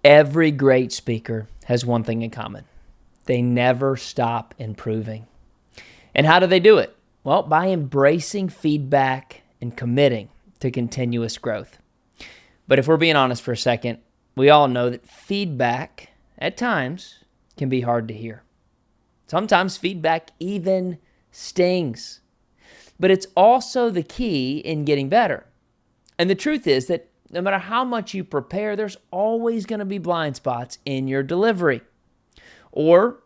Every great speaker has one thing in common. They never stop improving. And how do they do it? Well, by embracing feedback and committing to continuous growth. But if we're being honest for a second, we all know that feedback at times can be hard to hear. Sometimes feedback even stings. But it's also the key in getting better. And the truth is that no matter how much you prepare, there's always going to be blind spots in your delivery or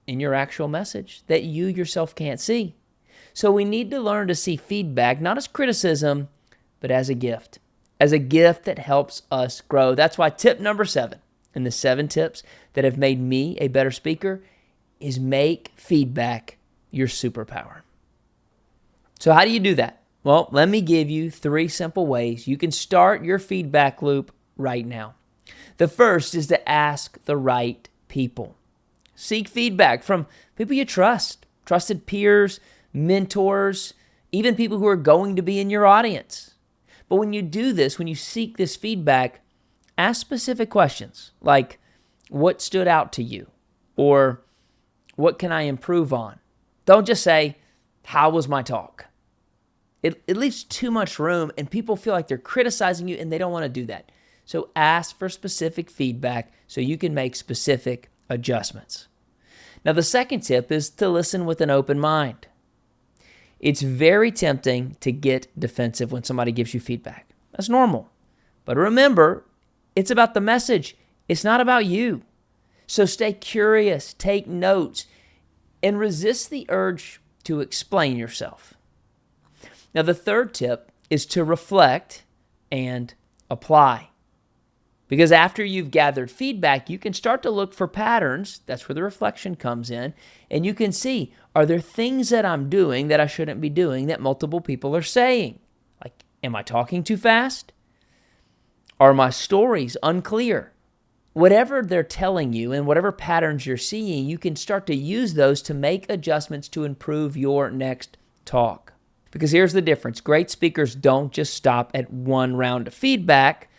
in your actual message that you yourself can't see. So we need to learn to see feedback not as criticism, but as a gift that helps us grow. That's why tip number 7 in the 7 tips that have made me a better speaker is make feedback your superpower. So how do you do that? Well, let me give you 3 simple ways you can start your feedback loop right now. The first is to ask the right people. Seek feedback from people you trust, trusted peers, mentors, even people who are going to be in your audience. But when you do this, when you seek this feedback, ask specific questions like, what stood out to you? Or what can I improve on? Don't just say, how was my talk? It leaves too much room and people feel like they're criticizing you and they don't want to do that. So ask for specific feedback so you can make specific adjustments. Now, the second tip is to listen with an open mind. It's very tempting to get defensive when somebody gives you feedback. That's normal. But remember, it's about the message. It's not about you. So stay curious, take notes, and resist the urge to explain yourself. Now, the third tip is to reflect and apply. Because after you've gathered feedback, you can start to look for patterns. That's where the reflection comes in. And you can see, are there things that I'm doing that I shouldn't be doing that multiple people are saying? Like, am I talking too fast? Are my stories unclear? Whatever they're telling you and whatever patterns you're seeing, you can start to use those to make adjustments to improve your next talk. Because here's the difference. Great speakers don't just stop at one round of feedback.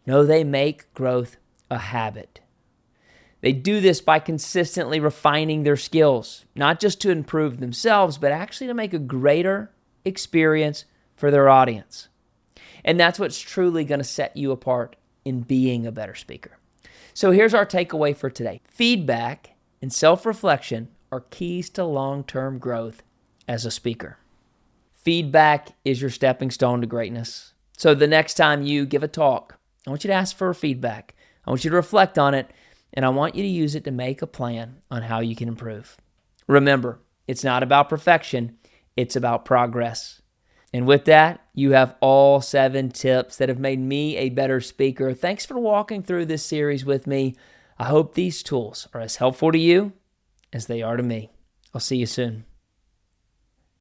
No, they make growth a habit. They do this by consistently refining their skills, not just to improve themselves, but actually to make a greater experience for their audience. And that's what's truly going to set you apart in being a better speaker. So here's our takeaway for today. Feedback and self-reflection are keys to long-term growth as a speaker. Feedback is your stepping stone to greatness. So the next time you give a talk, I want you to ask for feedback. I want you to reflect on it, and I want you to use it to make a plan on how you can improve. Remember, it's not about perfection, it's about progress. And with that, you have all 7 tips that have made me a better speaker. Thanks for walking through this series with me. I hope these tools are as helpful to you as they are to me. I'll see you soon.